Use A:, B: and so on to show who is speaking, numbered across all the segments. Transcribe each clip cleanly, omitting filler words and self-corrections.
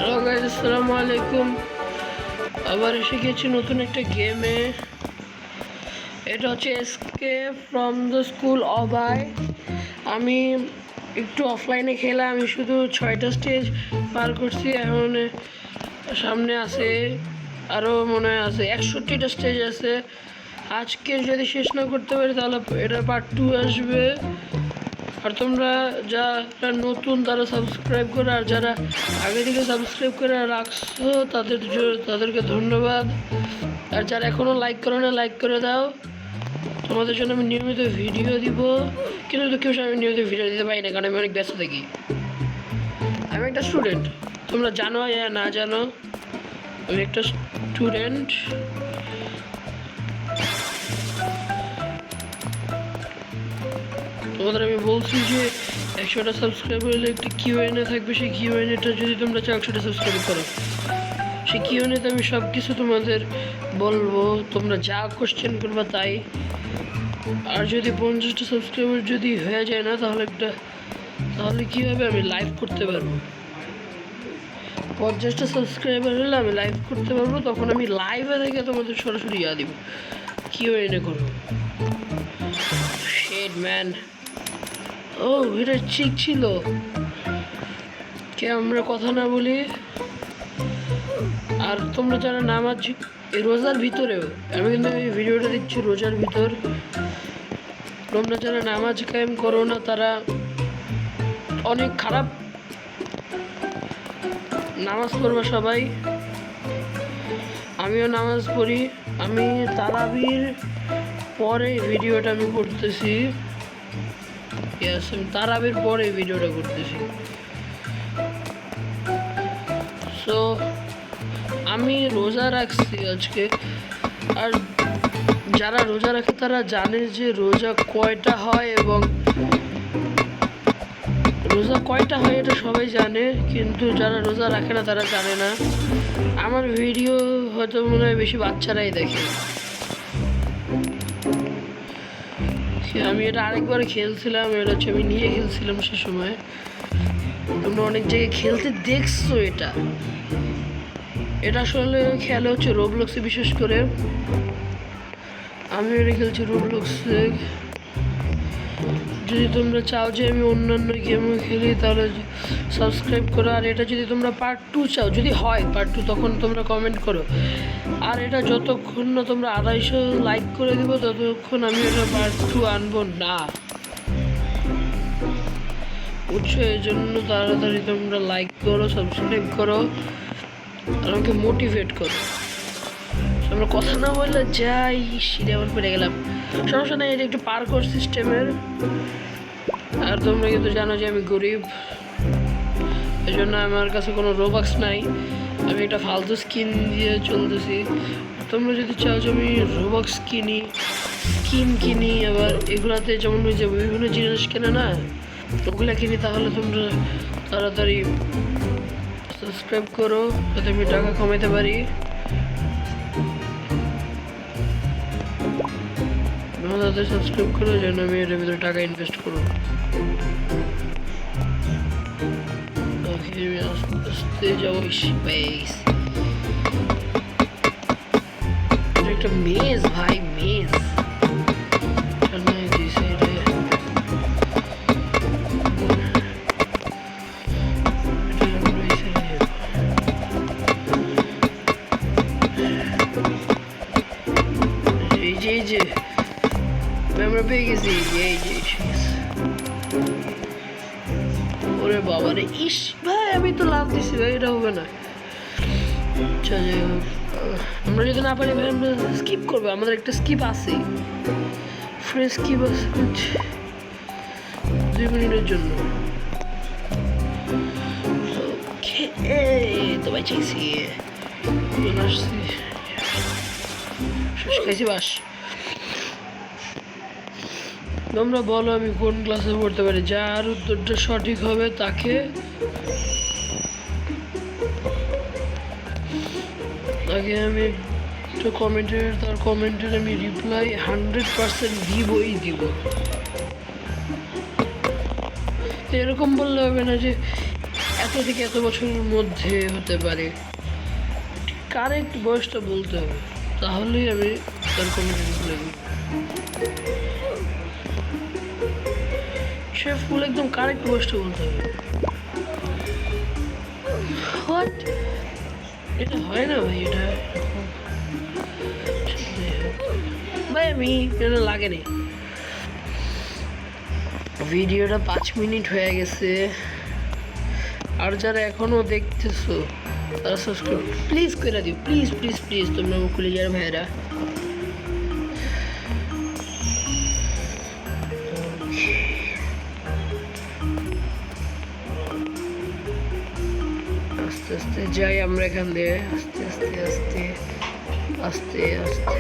A: Hello guys, আসসালামু আলাইকুম। আবার এসে গেছি নতুন একটা গেমে। এটা হচ্ছে এসকেপ ফ্রম দ্য স্কুল অবাই। আমি একটু অফলাইনে খেলা, আমি শুধু 6টা স্টেজ পার করছি। এখন সামনে আছে আরও মনে হয় আছে 61টা স্টেজ আছে। আজকে যদি শেষ না করতে পারি তাহলে এটা পার্ট 2 আসবে। আর তোমরা যারা নতুন তারা সাবস্ক্রাইব করো, আর যারা আগে থেকে সাবস্ক্রাইব করে রাখছো তাদেরকে ধন্যবাদ। আর যারা এখনও লাইক করো না, লাইক করে দাও। তোমাদের জন্য আমি নিয়মিত ভিডিও দিব, কিন্তু দুঃখের বিষয় আমি নিয়মিত ভিডিও দিতে পারি না, কারণ আমি অনেক ব্যস্ত থাকি। আমি একটা স্টুডেন্ট, তোমরা জানো ইয়া না জানো, আমি একটা স্টুডেন্ট। তোমাদের আমি বলছি যে 100টা সাবস্ক্রাইব হলে একটা কিউএনএ থাকবে। সেই কিউএনএটা যদি তোমরা চাও 100টা সাবস্ক্রাইব করো, সেই কিউএনএতে আমি সব কিছু তোমাদের বলবো, তোমরা যা কোশ্চেন করবা তাই। আর যদি 50টা সাবস্ক্রাইবার যদি হয়ে যায় না তাহলে কীভাবে আমি লাইভ করতে পারবো? 50টা সাবস্ক্রাইবার হলে আমি লাইভ করতে পারবো, তখন আমি লাইভে থেকে তোমাদের সরাসরি দিব কিউএনএ করবো। শিট ম্যান, ও এটা ঠিক ছিল। কে আমরা কথা না বলি। আর তোমরা যারা নামাজ রোজার ভিতরেও, আমি কিন্তু এই ভিডিওটা দিচ্ছি রোজার ভিতর, তোমরা যারা নামাজ কায়েম করো না তারা অনেক খারাপ। নামাজ পড়বা সবাই, আমিও নামাজ পড়ি। আমি তারাবির পরে ভিডিওটা আমি করতেছি। আমি তারাবির পরে ভিডিওটা করতেছি। সো আমি রোজা রাখছি আজকে। আর যারা রোজা রাখে তারা জানে যে রোজা কয়টা হয়, এবং রোজা কয়টা হয় এটা সবাই জানে, কিন্তু যারা রোজা রাখে না তারা জানে না। আমার ভিডিও হয়তো মনে হয় বেশি বাচ্চারাই দেখে। আমি এটা আরেকবার খেলছিলাম, এটা হচ্ছে আমি নিয়ে খেলছিলাম সে সময়। তোমরা অনেক জায়গায় খেলতে দেখছো। এটা আসলে খেলা হচ্ছে রোবলক্সে, বিশেষ করে আমি এটা খেলছি রোবলক্সে। যদি তোমরা চাও যে আমি অন্যান্য গেমও খেলি তাহলে সাবস্ক্রাইব করো। আর এটা যদি তোমরা পার্ট 2 চাও, যদি হয় পার্ট 2, তখন তোমরা কমেন্ট করো। আর এটা যতক্ষণ না তোমরা 250 লাইক করে দেবো ততক্ষণ আমি এটা পার্ট 2 আনবো না, বুঝছো? এই জন্য তাড়াতাড়ি তোমরা লাইক করো, সাবস্ক্রাইব করো, আর আমাকে মোটিভেট করো। আমরা কথা না বললে যাই, সিরিয়াল পেরে গেলাম। সমস্যা নেই, এটা একটু পার্কর সিস্টেমের। আর তোমরা কিন্তু জানো যে আমি গরিব, এই জন্য আমার কাছে কোনো রোবাক্স নাই। আমি একটা ফালতু স্কিন দিয়ে চলতেছি। তোমরা যদি চাও যে আমি রোবাক্স কিনি, আবার এগুলাতে যেমন ওই যে বিভিন্ন জিনিস কেনে না, ওগুলো কিনি, তাহলে তোমরা তাড়াতাড়ি সাবস্ক্রাইব করো যাতে আমি টাকা কমাতে পারি। তাদের সাবস্ক্রাইব করো যেন আমি এর ভিতরে টাকা ইনভেস্ট করবো। আস্তে আস্তে যাবো। একটা মেজ ভাই, মেজ এই যে আমরা পেয়ে গেছি। ওরে বাবা রে, ইস ভাই, আমি তো লাভ দিছি ভাই, এটা হবে না। আচ্ছা, যাই হোক, আমরা যদি না পারি ভাই আমরা স্কিপ করবো। আমাদের একটা স্কিপ আছে, ফ্রি স্কিপ আছে 2 মিনিটের জন্য। তো ভাই চাইছি শেষ খাইছি বাস। তোমরা বলো আমি কোন ক্লাসে পড়তে পারি। যার উত্তরটা সঠিক হবে তাকে আমি একটা কমেন্টের আমি রিপ্লাই 100% দিব। এরকম বললে হবে না যে এত কোথা থেকে এত বছরের মধ্যে হতে পারে, কারেক্ট বয়সটা বলতে হবে, তাহলেই আমি তার কমেন্ট রিপ্লাই দিব। সে ফুল একদম কারেক্ট বয়সটা বলতে হবে। হোয়াট, এটা হয় না ভাই, এটা ভাই আমি এটা লাগেনি। ভিডিওটা 5 মিনিট হয়ে গেছে, আর যারা এখনো দেখতেছো তারা সাবস্ক্রাইব প্লিজ করে দিও, প্লিজ প্লিজ প্লিজ। তোমরা আমার কলিজার ভাইরা, আস্তে আস্তে যাই আমরা এখান দিয়ে, আস্তে আস্তে আস্তে আস্তে আস্তে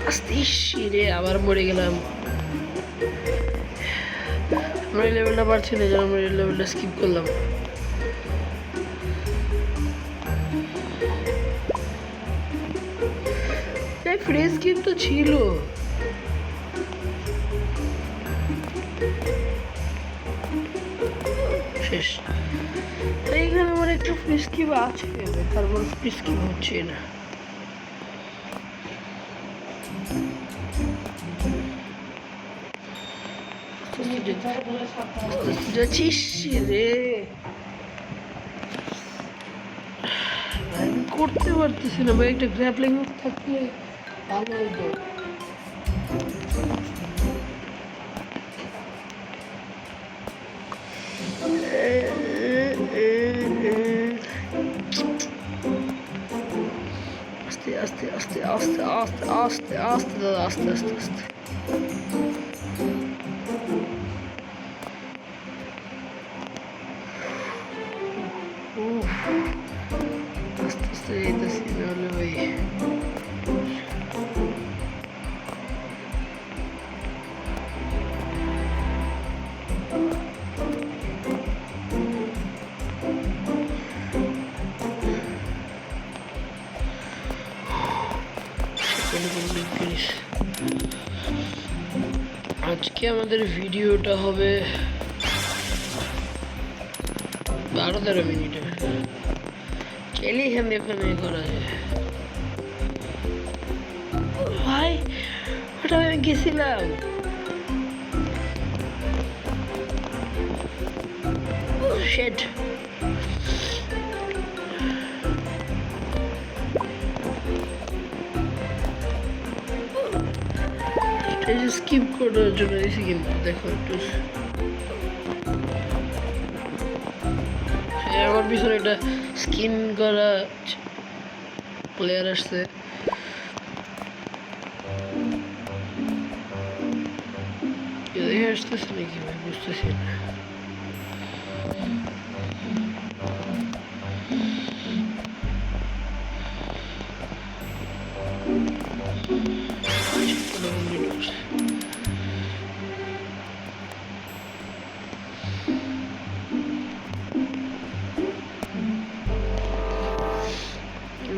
A: আস্তে। ইসরে আবার মরে গেলাম। আমরা এই লেভেলটা পারছি না, যেন আমরা এই লেভেলটা স্কিপ করলাম। ফ্রি স্কিপ তো ছিল, শেষ। এইখানে আমার একটা ফ্রি স্কিপ আছে, তারপর ফ্রি স্কিপ হচ্ছে না। যাচ্ছিস রে, আমি করতে পারতেছি না ভাই। একটা গ্র্যাপলিং থাকলে ভালো হতো। আস্তে আস্তে আস্তে আস্তে আস্তে আস্তে আস্তে দাদা, আস্তে আস্তে আস্তে। আস্তে আস্তে যেতেছি, নাহলে ভাই আজকে আমাদের ভিডিওটা হবে 12-13 মিনিটের। চাইলে এখান দিয়ে ওখানে করা যায় ভাই। ওটা আমি গেছিলাম, শেট। স্কিপ করার জন্য দিয়েছি, কিন্তু দেখো একটু আমার পিছনে একটা স্কিন করা প্লেয়ার আসছে। দেখে আসতেছে নাকি ভাই, বুঝতেছি না।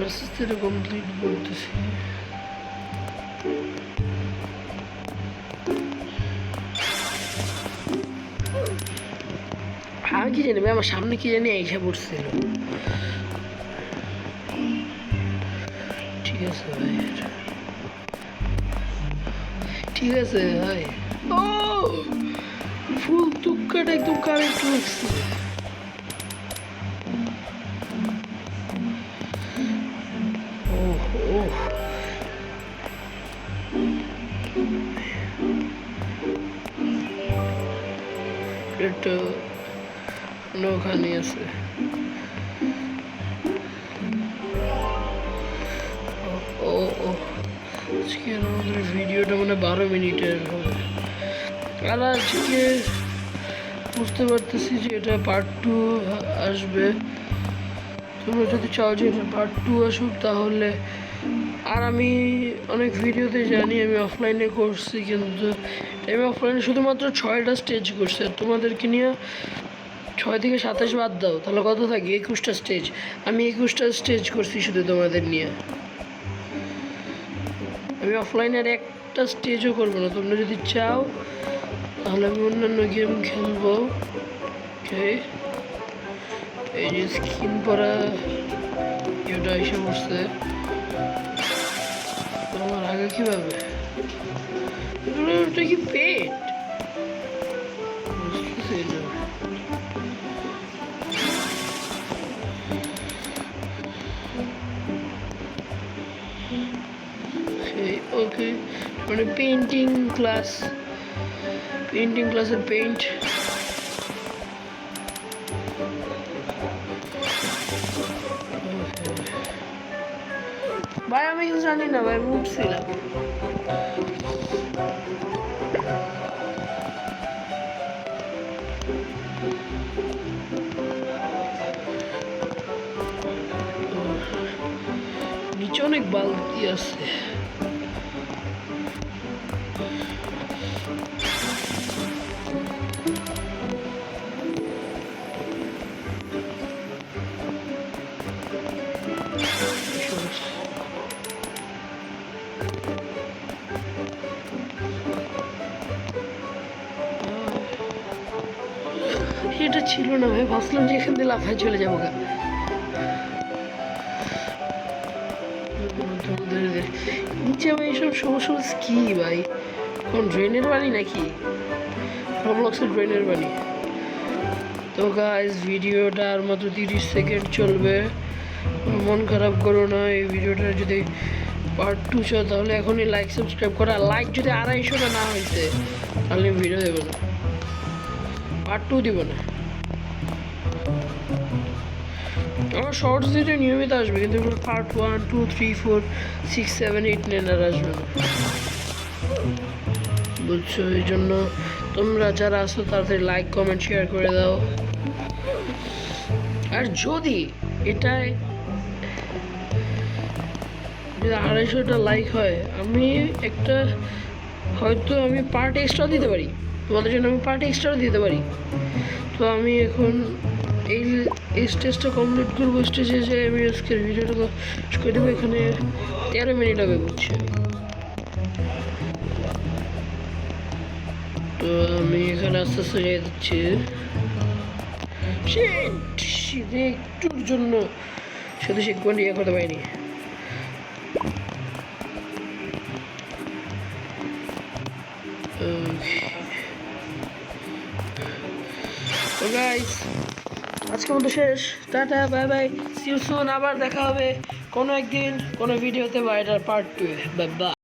A: মেসেজটা কমপ্লিট করতেছি। আমি কি জানি ভাই, আমার সামনে কি জানি এসে পড়ছিল। ঠিক আছে ভাই, ঠিক আছে ভাই। ও ফুল তুক্কাটা একদম কারেক্ট লাগছে। একটা নৌখানি আছে। ও ও আজকে আমাদের ভিডিওটা মানে 12 মিনিটের হবে। আর আজকে বুঝতে পারতেছি যে এটা পার্ট 2 আসবে। তোমরা যদি চাও যে এটা পার্ট 2 আসুক তাহলে, আর আমি অনেক ভিডিওতে জানি আমি অফলাইনে করছি, কিন্তু আমি অফলাইনে শুধুমাত্র 6টা স্টেজ করছি। আর তোমাদেরকে নিয়ে 6 থেকে 27 বাদ দাও, তাহলে কত থাকে? 21টা স্টেজ। আমি 21টা স্টেজ করছি শুধু তোমাদের নিয়ে। আমি অফলাইনের একটা স্টেজও করবো না। তোমরা যদি চাও তাহলে আমি অন্যান্য গেম খেলবো, ওকে, এই যে স্কিন পরা এটা এসে পড়ছে। তোমার আগে কিভাবে এটা কি পেট বুঝতেছি না। ওকে, মানে পেন্টিং ক্লাসের পেইন্ট। ভাই আমি কিছু জানি না ভাই, আমি উঠছিলাম। নিচে অনেক বালতি আছে। এটা ছিল না ভাই, ভাবছিলাম যে এখান দিয়ে লাফায় চলে যাবো গা। নিচে ভাই এইসব সমস্যা কি ভাই, কোন ড্রেনের বাড়ি নাকি? রবলক্সের ড্রেনের বাড়ি। তো গাইস ভিডিওটা আর মাত্র 30 সেকেন্ড চলবে, মন খারাপ করো না। এই ভিডিওটা যদি পার্ট 2 চাও তাহলে এখনই লাইক সাবস্ক্রাইব করা। লাইক যদি 250 না হয়েছে তাহলে ভিডিও দেবো না, পার্ট 2 দিব না। আমার শর্টস ভিডিও নিয়মিত আসবে, কিন্তু পার্ট 1, 2, 3, 4, 6, 7, 8, 9 আর আসবে না, বুঝছো? এই জন্য তোমরা যারা আসো তাড়াতাড়ি লাইক কমেন্ট শেয়ার করে দাও। আর যদি এটায় যদি 250টা লাইক হয়, আমি একটা হয়তো আমি পার্ট এক্সট্রা দিতে পারি, তোমাদের জন্য আমি পার্ট এক্সট্রা দিতে পারি। তো আমি এখন এই স্টেজটা কমপ্লিট করবো। স্টেজে যে আমি আজকের ভিডিওটা করে দেবো। এখানে 13 মিনিট হবে, বুঝছে? তো আমি এখানে আস্তে আস্তে যেয়ে দিচ্ছি। একটুর জন্য শুধু সে কোন ইয়ে করতে পারিনি। তো গাইস আজকের মতো শেষ, tata bye bye, see you soon. আবার দেখা হবে কোনো একদিন কোনো ভিডিওতে বা এটার পার্ট 2 এ। Bye bye.